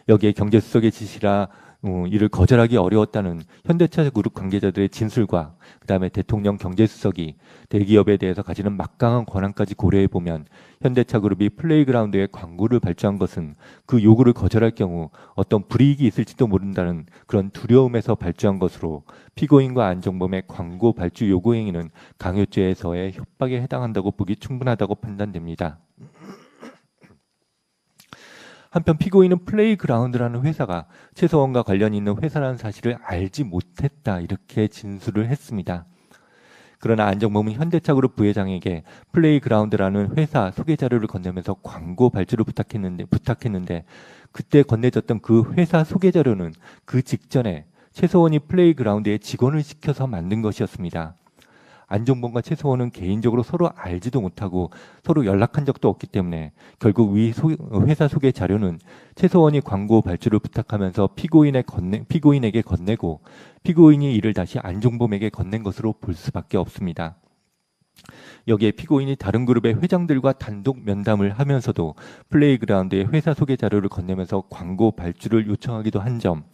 여기에 경제수석의 지시라 이를 거절하기 어려웠다는 현대차 그룹 관계자들의 진술과 그다음에 대통령 경제수석이 대기업에 대해서 가지는 막강한 권한까지 고려해보면 현대차 그룹이 플레이그라운드에 광고를 발주한 것은 그 요구를 거절할 경우 어떤 불이익이 있을지도 모른다는 그런 두려움에서 발주한 것으로 피고인과 안종범의 광고 발주 요구 행위는 강요죄에서의 협박에 해당한다고 보기 충분하다고 판단됩니다. 한편 피고인은 플레이그라운드라는 회사가 최서원과 관련이 있는 회사라는 사실을 알지 못했다 이렇게 진술을 했습니다. 그러나 안종범은 현대차그룹 부회장에게 플레이그라운드라는 회사 소개 자료를 건네면서 광고 발주를 부탁했는데 그때 건네졌던 그 회사 소개 자료는 그 직전에 최서원이 플레이그라운드에 직원을 시켜서 만든 것이었습니다. 안종범과 최서원은 개인적으로 서로 알지도 못하고 서로 연락한 적도 없기 때문에 결국 회사 소개 자료는 최서원이 광고 발주를 부탁하면서 피고인에게 건네고 피고인이 이를 다시 안종범에게 건넨 것으로 볼 수밖에 없습니다. 여기에 피고인이 다른 그룹의 회장들과 단독 면담을 하면서도 플레이그라운드의 회사 소개 자료를 건네면서 광고 발주를 요청하기도 한 점,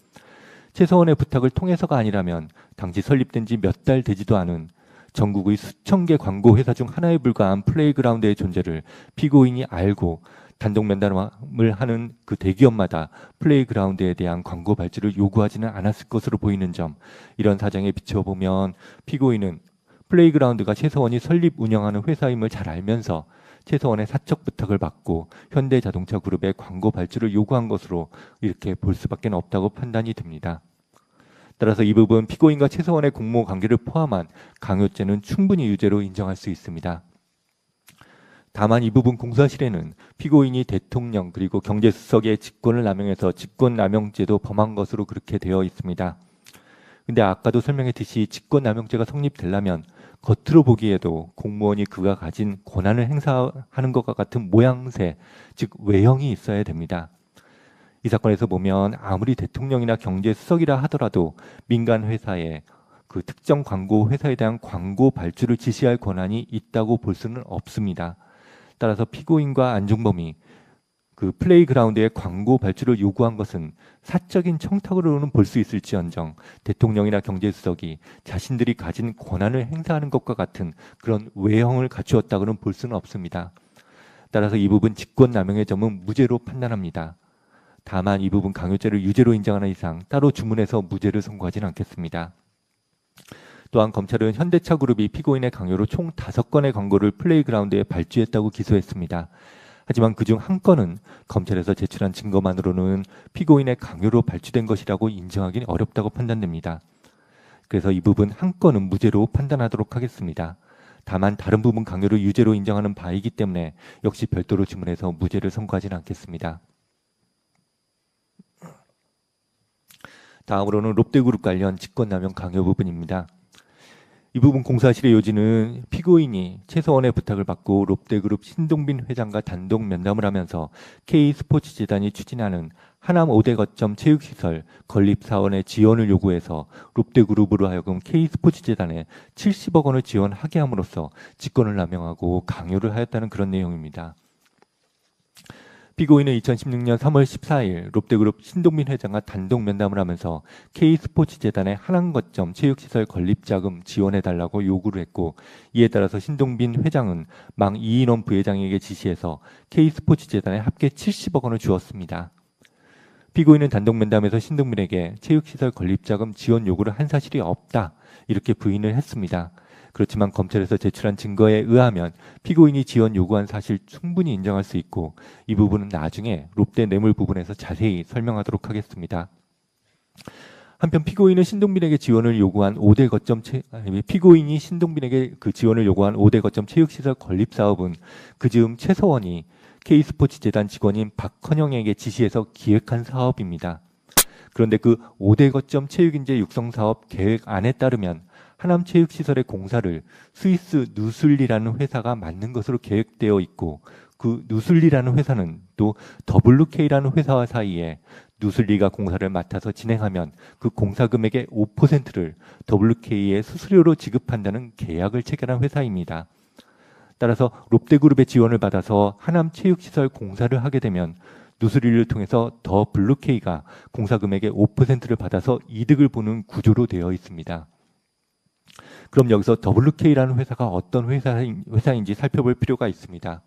최서원의 부탁을 통해서가 아니라면 당시 설립된 지 몇 달 되지도 않은 전국의 수천 개 광고 회사 중 하나에 불과한 플레이그라운드의 존재를 피고인이 알고 단독 면담을 하는 그 대기업마다 플레이그라운드에 대한 광고 발주를 요구하지는 않았을 것으로 보이는 점, 이런 사정에 비춰보면 피고인은 플레이그라운드가 최서원이 설립 운영하는 회사임을 잘 알면서 최서원의 사적 부탁을 받고 현대자동차 그룹의 광고 발주를 요구한 것으로 이렇게 볼 수밖에 없다고 판단이 됩니다. 따라서 이 부분 피고인과 최서원의 공모 관계를 포함한 강요죄는 충분히 유죄로 인정할 수 있습니다. 다만 이 부분 공사실에는 피고인이 대통령 그리고 경제수석의 직권을 남용해서 직권남용죄도 범한 것으로 그렇게 되어 있습니다. 근데 아까도 설명했듯이 직권남용죄가 성립되려면 겉으로 보기에도 공무원이 그가 가진 권한을 행사하는 것과 같은 모양새, 즉 외형이 있어야 됩니다. 이 사건에서 보면 아무리 대통령이나 경제수석이라 하더라도 민간 회사에 그 특정 광고 회사에 대한 광고 발주를 지시할 권한이 있다고 볼 수는 없습니다. 따라서 피고인과 안종범이 그 플레이그라운드의 광고 발주를 요구한 것은 사적인 청탁으로는 볼 수 있을지언정 대통령이나 경제수석이 자신들이 가진 권한을 행사하는 것과 같은 그런 외형을 갖추었다고는 볼 수는 없습니다. 따라서 이 부분 직권남용의 점은 무죄로 판단합니다. 다만 이 부분 강요죄를 유죄로 인정하는 이상 따로 주문해서 무죄를 선고하지는 않겠습니다. 또한 검찰은 현대차 그룹이 피고인의 강요로 총 5건의 광고를 플레이그라운드에 발주했다고 기소했습니다. 하지만 그중 한 건은 검찰에서 제출한 증거만으로는 피고인의 강요로 발주된 것이라고 인정하기는 어렵다고 판단됩니다. 그래서 이 부분 한 건은 무죄로 판단하도록 하겠습니다. 다만 다른 부분 강요를 유죄로 인정하는 바이기 때문에 역시 별도로 주문해서 무죄를 선고하지는 않겠습니다. 다음으로는 롯데그룹 관련 직권남용 강요 부분입니다. 이 부분 공사실의 요지는 피고인이 최서원의 부탁을 받고 롯데그룹 신동빈 회장과 단독 면담을 하면서 K스포츠재단이 추진하는 하남 5대 거점 체육시설 건립 사원의 지원을 요구해서 롯데그룹으로 하여금 K스포츠재단에 70억 원을 지원하게 함으로써 직권을 남용하고 강요를 하였다는 그런 내용입니다. 피고인은 2016년 3월 14일 롯데그룹 신동빈 회장과 단독 면담을 하면서 K스포츠재단의 한남거점 체육시설 건립자금 지원해달라고 요구를 했고, 이에 따라서 신동빈 회장은 망 이인원 부회장에게 지시해서 K스포츠재단에 합계 70억 원을 주었습니다. 피고인은 단독 면담에서 신동빈에게 체육시설 건립자금 지원 요구를 한 사실이 없다 이렇게 부인을 했습니다. 그렇지만 검찰에서 제출한 증거에 의하면 피고인이 지원 요구한 사실 충분히 인정할 수 있고, 이 부분은 나중에 롯데 뇌물 부분에서 자세히 설명하도록 하겠습니다. 한편 피고인이 신동빈에게 지원을 요구한 5대 거점 체육시설 건립 사업은 그즈음 최서원이 K스포츠재단 직원인 박헌영에게 지시해서 기획한 사업입니다. 그런데 그 5대 거점 체육인재 육성 사업 계획안에 따르면 하남체육시설의 공사를 스위스 누슬리라는 회사가 맡는 것으로 계획되어 있고, 그 누슬리라는 회사는 또 WK라는 회사와 사이에 누슬리가 공사를 맡아서 진행하면 그 공사 금액의 5%를 WK의 수수료로 지급한다는 계약을 체결한 회사입니다. 따라서 롯데그룹의 지원을 받아서 하남체육시설 공사를 하게 되면 누스리를 통해서 더 블루K가 공사 금액의 5%를 받아서 이득을 보는 구조로 되어 있습니다. 그럼 여기서 WK라는 회사가 어떤 회사인지 살펴볼 필요가 있습니다.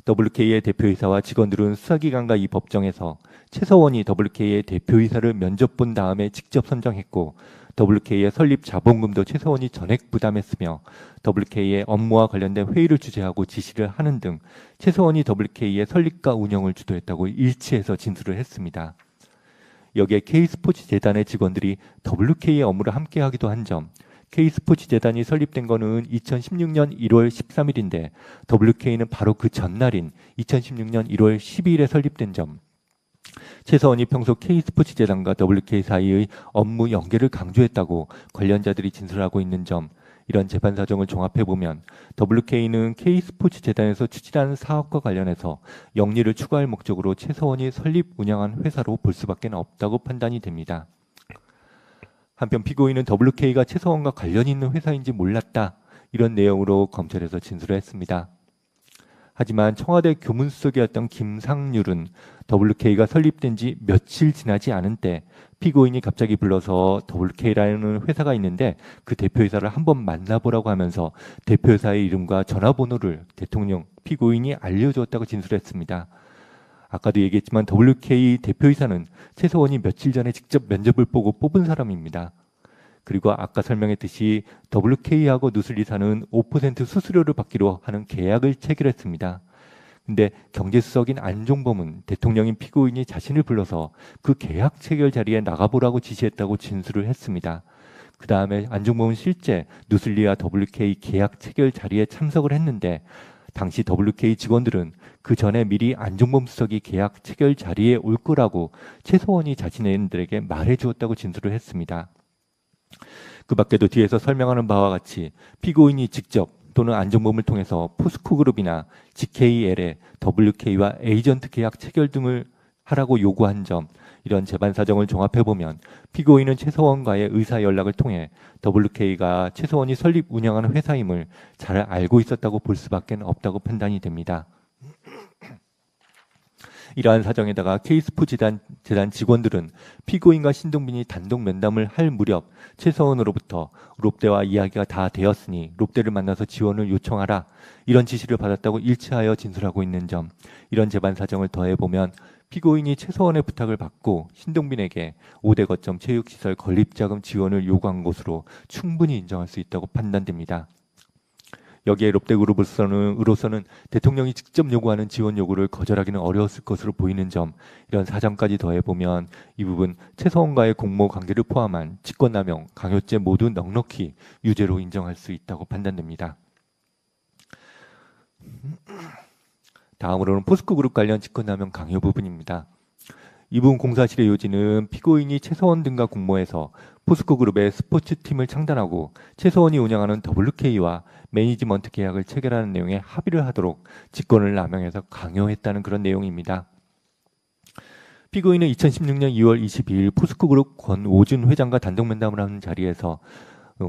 WK의 대표이사와 직원들은 수사기관과 이 법정에서 최서원이 WK의 대표이사를 면접 본 다음에 직접 선정했고 WK의 설립 자본금도 최서원이 전액 부담했으며 WK의 업무와 관련된 회의를 주재하고 지시를 하는 등 최서원이 WK의 설립과 운영을 주도했다고 일치해서 진술을 했습니다. 여기에 K스포츠 재단의 직원들이 WK의 업무를 함께하기도 한 점, K스포츠 재단이 설립된 거는 2016년 1월 13일인데 WK는 바로 그 전날인 2016년 1월 12일에 설립된 점, 최서원이 평소 K스포츠 재단과 WK 사이의 업무 연계를 강조했다고 관련자들이 진술하고 있는 점, 이런 재판 사정을 종합해보면 WK는 K스포츠 재단에서 추진하는 사업과 관련해서 영리를 추구할 목적으로 최서원이 설립 운영한 회사로 볼 수밖에 없다고 판단이 됩니다. 한편 피고인은 WK가 최서원과 관련이 있는 회사인지 몰랐다, 이런 내용으로 검찰에서 진술을 했습니다. 하지만 청와대 교문수석이었던 김상률은 WK가 설립된 지 며칠 지나지 않은 때 피고인이 갑자기 불러서 WK라는 회사가 있는데 그 대표이사를 한번 만나보라고 하면서 대표이사의 이름과 전화번호를 대통령 피고인이 알려주었다고 진술했습니다. 아까도 얘기했지만 WK 대표이사는 최서원이 며칠 전에 직접 면접을 보고 뽑은 사람입니다. 그리고 아까 설명했듯이 WK하고 누슬리사는 5% 수수료를 받기로 하는 계약을 체결했습니다. 근데 경제수석인 안종범은 대통령인 피고인이 자신을 불러서 그 계약 체결 자리에 나가보라고 지시했다고 진술을 했습니다. 그 다음에 안종범은 실제 누슬리와 WK 계약 체결 자리에 참석을 했는데 당시 WK 직원들은 그 전에 미리 안종범 수석이 계약 체결 자리에 올 거라고 최서원이 자신들에게 말해주었다고 진술을 했습니다. 그 밖에도 뒤에서 설명하는 바와 같이 피고인이 직접 또는 안종범을 통해서 포스코그룹이나 GKL의 WK와 에이전트 계약 체결 등을 하라고 요구한 점, 이런 재반 사정을 종합해보면 피고인은 최서원과의 의사 연락을 통해 WK가 최서원이 설립 운영하는 회사임을 잘 알고 있었다고 볼 수밖에 없다고 판단이 됩니다. 이러한 사정에다가 K스포츠 재단 직원들은 피고인과 신동빈이 단독 면담을 할 무렵 최서원으로부터 롯데와 이야기가 다 되었으니 롯데를 만나서 지원을 요청하라, 이런 지시를 받았다고 일치하여 진술하고 있는 점, 이런 재반 사정을 더해보면 피고인이 최서원의 부탁을 받고 신동빈에게 5대 거점 체육시설 건립자금 지원을 요구한 것으로 충분히 인정할 수 있다고 판단됩니다. 여기에 롯데그룹으로서는 대통령이 직접 요구하는 지원 요구를 거절하기는 어려웠을 것으로 보이는 점, 이런 사정까지 더해보면 이 부분 최서원과의 공모 관계를 포함한 직권남용, 강요죄 모두 넉넉히 유죄로 인정할 수 있다고 판단됩니다. 다음으로는 포스코그룹 관련 직권남용 강요 부분입니다. 이 부분 공사실의 요지는 피고인이 최서원 등과 공모해서 포스코그룹의 스포츠팀을 창단하고 최서원이 운영하는 WK와 매니지먼트 계약을 체결하는 내용에 합의를 하도록 직권을 남용해서 강요했다는 그런 내용입니다. 피고인은 2016년 2월 22일 포스코그룹 권오준 회장과 단독 면담을 하는 자리에서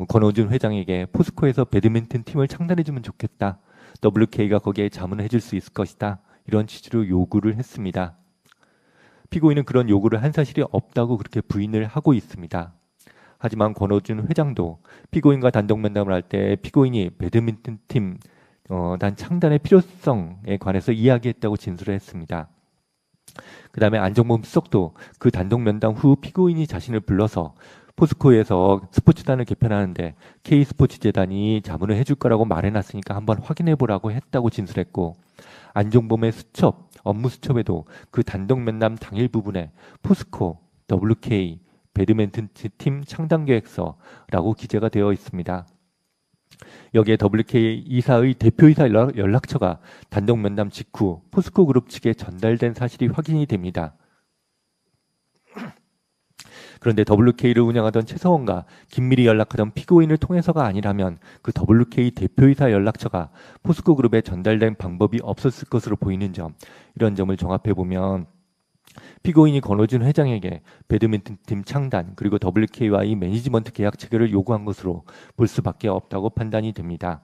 권오준 회장에게 포스코에서 배드민턴 팀을 창단해주면 좋겠다, WK가 거기에 자문을 해줄 수 있을 것이다, 이런 취지로 요구를 했습니다. 피고인은 그런 요구를 한 사실이 없다고 그렇게 부인을 하고 있습니다. 하지만 권오준 회장도 피고인과 단독 면담을 할 때 피고인이 배드민턴 팀 단 창단의 필요성에 관해서 이야기했다고 진술을 했습니다. 그 다음에 안종범 수석도 그 단독 면담 후 피고인이 자신을 불러서 포스코에서 스포츠단을 개편하는데 K스포츠 재단이 자문을 해줄 거라고 말해놨으니까 한번 확인해보라고 했다고 진술했고, 안종범의 업무 수첩에도 그 단독 면담 당일 부분에 포스코, WK, 배드민턴 팀 창단 계획서라고 기재가 되어 있습니다. 여기에 WK 이사의 대표이사 연락처가 단독 면담 직후 포스코 그룹 측에 전달된 사실이 확인이 됩니다. 그런데 WK를 운영하던 최서원과 긴밀히 연락하던 피고인을 통해서가 아니라면 그 WK 대표이사 연락처가 포스코 그룹에 전달된 방법이 없었을 것으로 보이는 점, 이런 점을 종합해보면 피고인이 권오준 회장에게 배드민턴 팀 창단 그리고 WK와의 매니지먼트 계약 체결을 요구한 것으로 볼 수밖에 없다고 판단이 됩니다.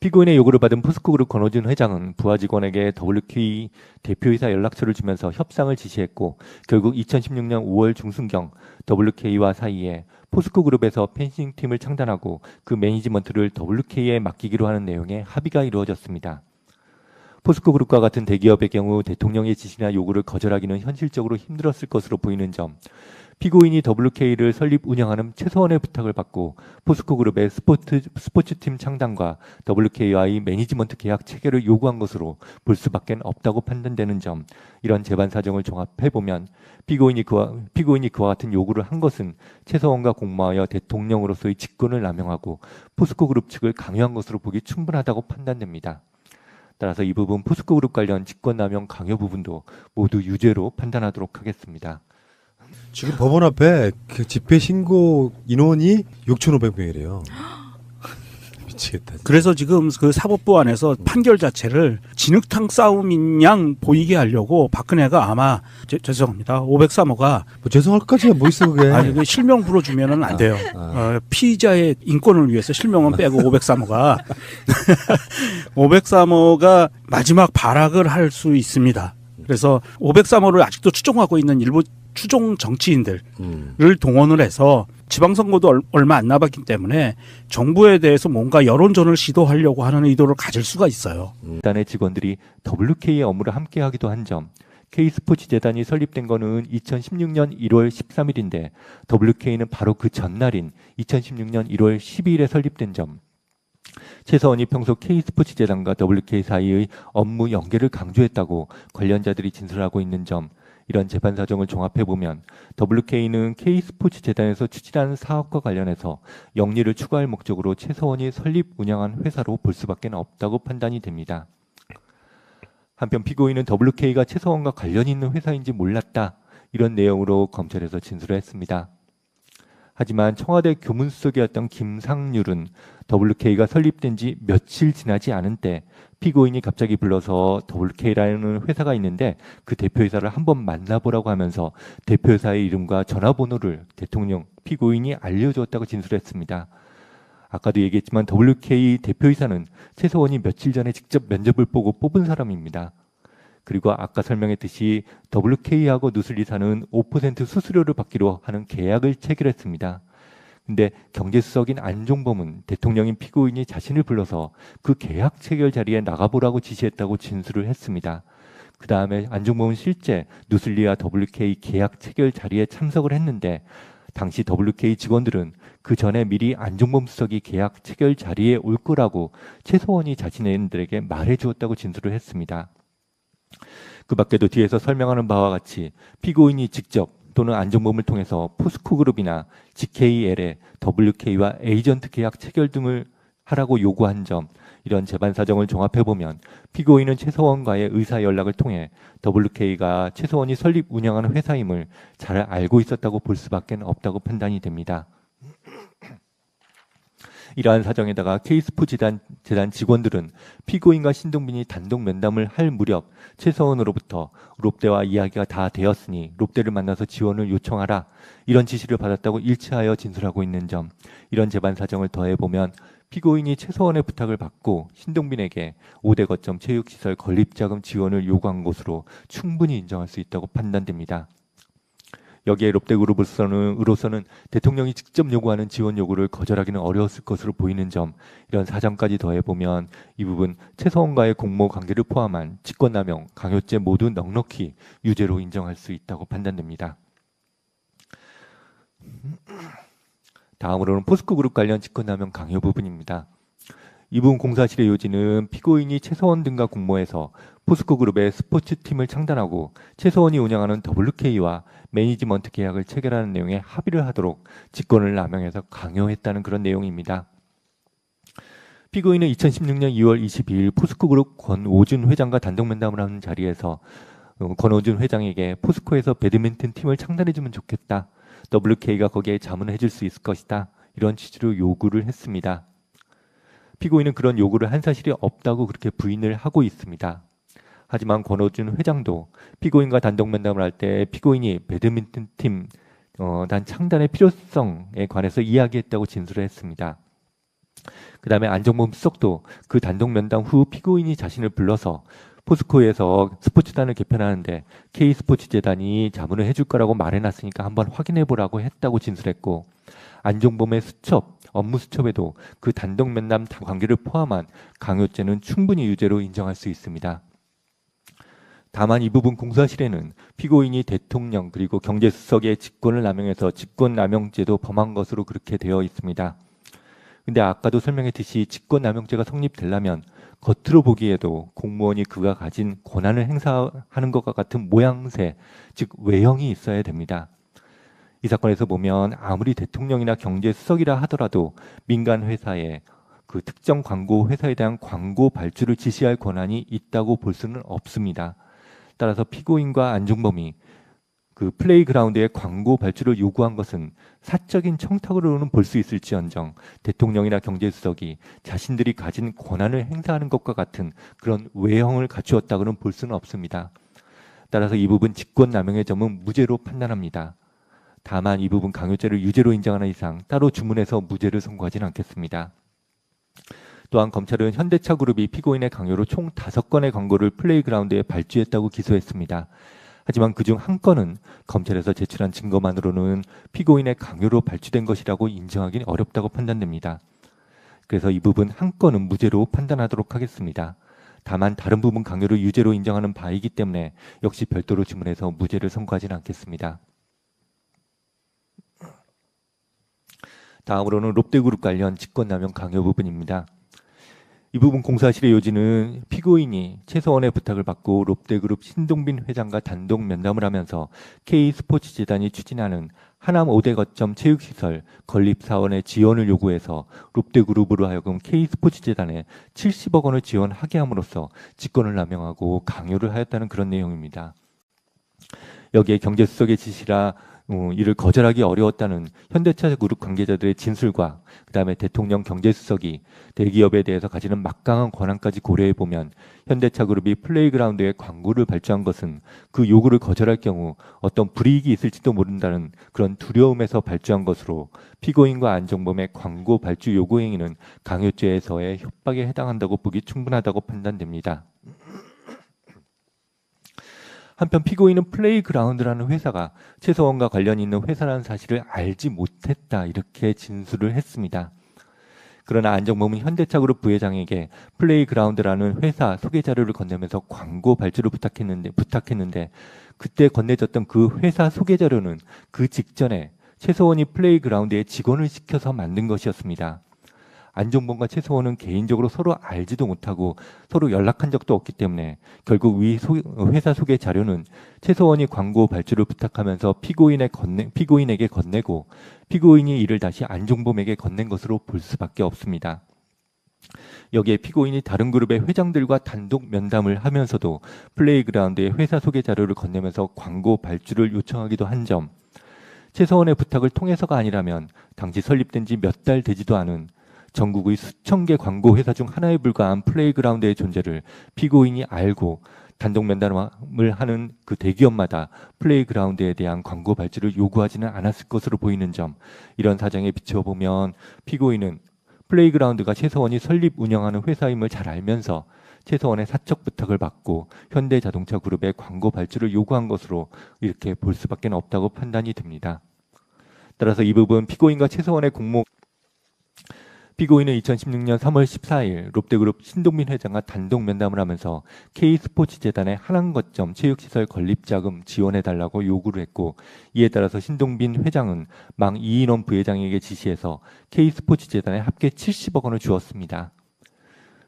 피고인의 요구를 받은 포스코그룹 권오준 회장은 부하 직원에게 WK 대표이사 연락처를 주면서 협상을 지시했고 결국 2016년 5월 중순경 WK와 사이에 포스코그룹에서 펜싱팀을 창단하고 그 매니지먼트를 WK에 맡기기로 하는 내용의 합의가 이루어졌습니다. 포스코그룹과 같은 대기업의 경우 대통령의 지시나 요구를 거절하기는 현실적으로 힘들었을 것으로 보이는 점, 피고인이 WK를 설립 운영하는 최서원의 부탁을 받고 포스코그룹의 스포츠팀 창단과 WK와의 매니지먼트 계약 체결을 요구한 것으로 볼 수밖에 없다고 판단되는 점, 이런 재반 사정을 종합해보면 피고인이 그와 같은 요구를 한 것은 최서원과 공모하여 대통령으로서의 직권을 남용하고 포스코그룹 측을 강요한 것으로 보기 충분하다고 판단됩니다. 따라서 이 부분 포스코그룹 관련 직권남용 강요 부분도 모두 유죄로 판단하도록 하겠습니다. 지금 법원 앞에 그 집회 신고 인원이 6,500명이래요. 미치겠다. 진짜. 그래서 지금 그 사법부 안에서 판결 자체를 진흙탕 싸움인 양 보이게 하려고 박근혜가 아마 죄송합니다. 503호가 뭐 죄송할 까지야 뭐 있어 그게. 아니 그 실명 불러주면은 안 돼요. 피의자의 인권을 위해서 실명은 빼고 503호가 503호가 마지막 발악을 할 수 있습니다. 그래서 503호를 아직도 추종하고 있는 일부 추종 정치인들을 동원을 해서 지방선거도 얼마 안 남았기 때문에 정부에 대해서 뭔가 여론전을 시도하려고 하는 의도를 가질 수가 있어요. 재단의 직원들이 WK의 업무를 함께하기도 한 점, K스포츠 재단이 설립된 거는 2016년 1월 13일인데 WK는 바로 그 전날인 2016년 1월 12일에 설립된 점, 최서원이 평소 K스포츠 재단과 WK 사이의 업무 연계를 강조했다고 관련자들이 진술하고 있는 점, 이런 재판 사정을 종합해보면 WK는 K스포츠 재단에서 추진하는 사업과 관련해서 영리를 추구할 목적으로 최서원이 설립 운영한 회사로 볼 수밖에 없다고 판단이 됩니다. 한편 피고인은 WK가 최서원과 관련이 있는 회사인지 몰랐다, 이런 내용으로 검찰에서 진술을 했습니다. 하지만 청와대 교문수석이었던 김상률은 WK가 설립된 지 며칠 지나지 않은 때 피고인이 갑자기 불러서 WK라는 회사가 있는데 그 대표이사를 한번 만나보라고 하면서 대표이사의 이름과 전화번호를 피고인이 알려주었다고 진술했습니다. 아까도 얘기했지만 WK 대표이사는 최서원이 며칠 전에 직접 면접을 보고 뽑은 사람입니다. 그리고 아까 설명했듯이 WK하고 누슬리사는 5% 수수료를 받기로 하는 계약을 체결했습니다. 근데 경제수석인 안종범은 대통령인 피고인이 자신을 불러서 그 계약 체결 자리에 나가보라고 지시했다고 진술을 했습니다. 그 다음에 안종범은 실제 누슬리와 WK 계약 체결 자리에 참석을 했는데 당시 WK 직원들은 그 전에 미리 안종범 수석이 계약 체결 자리에 올 거라고 최서원이 자신들에게 말해주었다고 진술을 했습니다. 그 밖에도 뒤에서 설명하는 바와 같이 피고인이 직접 또는 안종범을 통해서 포스코그룹이나 GKL의 WK와 에이전트 계약 체결 등을 하라고 요구한 점, 이런 재반 사정을 종합해보면 피고인은 최서원과의 의사 연락을 통해 WK가 최서원이 설립 운영하는 회사임을 잘 알고 있었다고 볼 수밖에 없다고 판단이 됩니다. 이러한 사정에다가 K스포츠 재단 직원들은 피고인과 신동빈이 단독 면담을 할 무렵 최서원으로부터 롯데와 이야기가 다 되었으니 롯데를 만나서 지원을 요청하라, 이런 지시를 받았다고 일치하여 진술하고 있는 점, 이런 재반 사정을 더해보면 피고인이 최서원의 부탁을 받고 신동빈에게 5대 거점 체육시설 건립자금 지원을 요구한 것으로 충분히 인정할 수 있다고 판단됩니다. 여기에 롯데그룹으로서는 대통령이 직접 요구하는 지원 요구를 거절하기는 어려웠을 것으로 보이는 점, 이런 사정까지 더해보면 이 부분 최서원과의 공모 관계를 포함한 직권남용, 강요죄 모두 넉넉히 유죄로 인정할 수 있다고 판단됩니다. 다음으로는 포스코그룹 관련 직권남용 강요 부분입니다. 이 부분 공사실의 요지는 피고인이 최서원 등과 공모해서 포스코그룹의 스포츠팀을 창단하고 최서원이 운영하는 WK와 매니지먼트 계약을 체결하는 내용에 합의를 하도록 직권을 남용해서 강요했다는 그런 내용입니다. 피고인은 2016년 2월 22일 포스코그룹 권오준 회장과 단독 면담을 하는 자리에서 권오준 회장에게 포스코에서 배드민턴 팀을 창단해주면 좋겠다, WK가 거기에 자문해줄 수 있을 것이다, 이런 취지로 요구를 했습니다. 피고인은 그런 요구를 한 사실이 없다고 그렇게 부인을 하고 있습니다. 하지만 권오준 회장도 피고인과 단독 면담을 할 때 피고인이 배드민턴 팀 창단의 필요성에 관해서 이야기했다고 진술을 했습니다. 그다음에 안정범 수석도 그 단독 면담 후 피고인이 자신을 불러서 포스코에서 스포츠단을 개편하는데 K스포츠재단이 자문을 해줄 거라고 말해놨으니까 한번 확인해보라고 했다고 진술했고, 안종범의 수첩, 업무 수첩에도 그 단독 면담 관계를 포함한 강요죄는 충분히 유죄로 인정할 수 있습니다. 다만 이 부분 공사실에는 피고인이 대통령 그리고 경제수석의 직권을 남용해서 직권남용죄도 범한 것으로 그렇게 되어 있습니다. 근데 아까도 설명했듯이 직권남용죄가 성립되려면 겉으로 보기에도 공무원이 그가 가진 권한을 행사하는 것과 같은 모양새, 즉 외형이 있어야 됩니다. 이 사건에서 보면 아무리 대통령이나 경제수석이라 하더라도 민간 회사에 그 특정 광고 회사에 대한 광고 발주를 지시할 권한이 있다고 볼 수는 없습니다. 따라서 피고인과 안종범이 그 플레이그라운드의 광고 발주를 요구한 것은 사적인 청탁으로는 볼 수 있을지언정 대통령이나 경제수석이 자신들이 가진 권한을 행사하는 것과 같은 그런 외형을 갖추었다고는 볼 수는 없습니다. 따라서 이 부분 직권남용의 점은 무죄로 판단합니다. 다만 이 부분 강요죄를 유죄로 인정하는 이상 따로 주문해서 무죄를 선고하지는 않겠습니다. 또한 검찰은 현대차그룹이 피고인의 강요로 총 5건의 광고를 플레이그라운드에 발주했다고 기소했습니다. 하지만 그중 한 건은 검찰에서 제출한 증거만으로는 피고인의 강요로 발주된 것이라고 인정하기는 어렵다고 판단됩니다. 그래서 이 부분 한 건은 무죄로 판단하도록 하겠습니다. 다만 다른 부분 강요를 유죄로 인정하는 바이기 때문에 역시 별도로 주문해서 무죄를 선고하지는 않겠습니다. 다음으로는 롯데그룹 관련 직권남용 강요 부분입니다. 이 부분 공사실의 요지는 피고인이 최서원의 부탁을 받고 롯데그룹 신동빈 회장과 단독 면담을 하면서 K스포츠재단이 추진하는 하남 5대 거점 체육시설 건립 사원의 지원을 요구해서 롯데그룹으로 하여금 K스포츠재단에 70억 원을 지원하게 함으로써 직권을 남용하고 강요를 하였다는 그런 내용입니다. 여기에 경제수석의 지시라 이를 거절하기 어려웠다는 현대차그룹 관계자들의 진술과 그다음에 대통령 경제수석이 대기업에 대해서 가지는 막강한 권한까지 고려해보면 현대차그룹이 플레이그라운드에 광고를 발주한 것은 그 요구를 거절할 경우 어떤 불이익이 있을지도 모른다는 그런 두려움에서 발주한 것으로 피고인과 안종범의 광고 발주 요구 행위는 강요죄에서의 협박에 해당한다고 보기 충분하다고 판단됩니다. 한편 피고인은 플레이그라운드라는 회사가 최서원과 관련이 있는 회사라는 사실을 알지 못했다 이렇게 진술을 했습니다. 그러나 안정범은 현대차그룹 부회장에게 플레이그라운드라는 회사 소개 자료를 건네면서 광고 발주를 부탁했는데 그때 건네졌던 그 회사 소개 자료는 그 직전에 최서원이 플레이그라운드에 직원을 시켜서 만든 것이었습니다. 안종범과 최서원은 개인적으로 서로 알지도 못하고 서로 연락한 적도 없기 때문에 결국 위 회사 소개 자료는 최서원이 광고 발주를 부탁하면서 피고인에게 건네고 피고인이 이를 다시 안종범에게 건넨 것으로 볼 수밖에 없습니다. 여기에 피고인이 다른 그룹의 회장들과 단독 면담을 하면서도 플레이그라운드의 회사 소개 자료를 건네면서 광고 발주를 요청하기도 한 점, 최서원의 부탁을 통해서가 아니라면 당시 설립된 지 몇 달 되지도 않은 전국의 수천 개 광고 회사 중 하나에 불과한 플레이그라운드의 존재를 피고인이 알고 단독 면담을 하는 그 대기업마다 플레이그라운드에 대한 광고 발주를 요구하지는 않았을 것으로 보이는 점, 이런 사정에 비춰보면 피고인은 플레이그라운드가 최서원이 설립 운영하는 회사임을 잘 알면서 최서원의 사적 부탁을 받고 현대자동차그룹의 광고 발주를 요구한 것으로 이렇게 볼 수밖에 없다고 판단이 됩니다. 따라서 이 부분 피고인과 최서원의 피고인은 2016년 3월 14일 롯데그룹 신동빈 회장과 단독 면담을 하면서 K스포츠재단의 한남거점 체육시설 건립자금 지원해달라고 요구를 했고, 이에 따라서 신동빈 회장은 망 이인원 부회장에게 지시해서 K스포츠재단에 합계 70억 원을 주었습니다.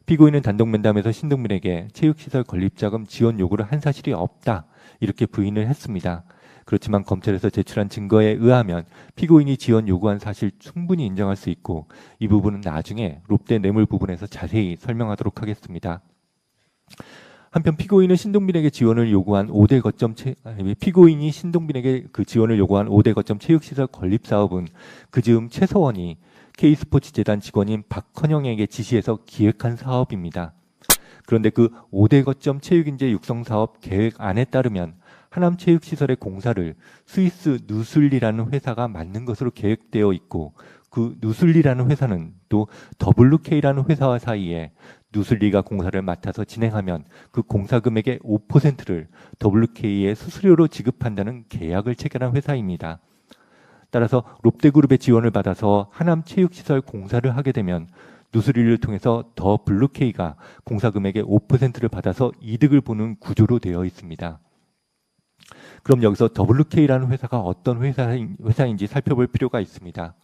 피고인은 단독 면담에서 신동빈에게 체육시설 건립자금 지원 요구를 한 사실이 없다 이렇게 부인을 했습니다. 그렇지만 검찰에서 제출한 증거에 의하면 피고인이 지원 요구한 사실 충분히 인정할 수 있고, 이 부분은 나중에 롯데 뇌물 부분에서 자세히 설명하도록 하겠습니다. 한편 피고인은 신동빈에게 지원을 요구한 5대 거점 피고인이 신동빈에게 그 지원을 요구한 5대 거점 체육시설 건립 사업은 그즈음 최서원이 K스포츠재단 직원인 박헌영에게 지시해서 기획한 사업입니다. 그런데 그 5대 거점 체육인재 육성 사업 계획안에 따르면 하남체육시설의 공사를 스위스 누슬리라는 회사가 맡는 것으로 계획되어 있고, 그 누슬리라는 회사는 또 WK라는 회사와 사이에 누슬리가 공사를 맡아서 진행하면 그 공사 금액의 5%를 WK의 수수료로 지급한다는 계약을 체결한 회사입니다. 따라서 롯데그룹의 지원을 받아서 하남체육시설 공사를 하게 되면 누스리를 통해서 WK가 공사 금액의 5%를 받아서 이득을 보는 구조로 되어 있습니다. 그럼 여기서 WK라는 회사가 어떤 회사인지 살펴볼 필요가 있습니다.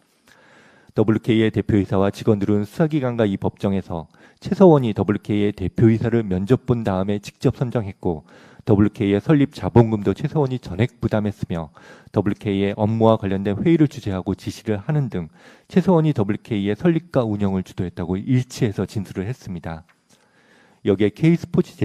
WK의 대표이사와 직원들은 수사기관과 이 법정에서 최서원이 WK의 대표이사를 면접 본 다음에 직접 선정했고 WK의 설립 자본금도 최서원이 전액 부담했으며 WK의 업무와 관련된 회의를 주재하고 지시를 하는 등 최서원이 WK의 설립과 운영을 주도했다고 일치해서 진술을 했습니다. 여기에 K스포츠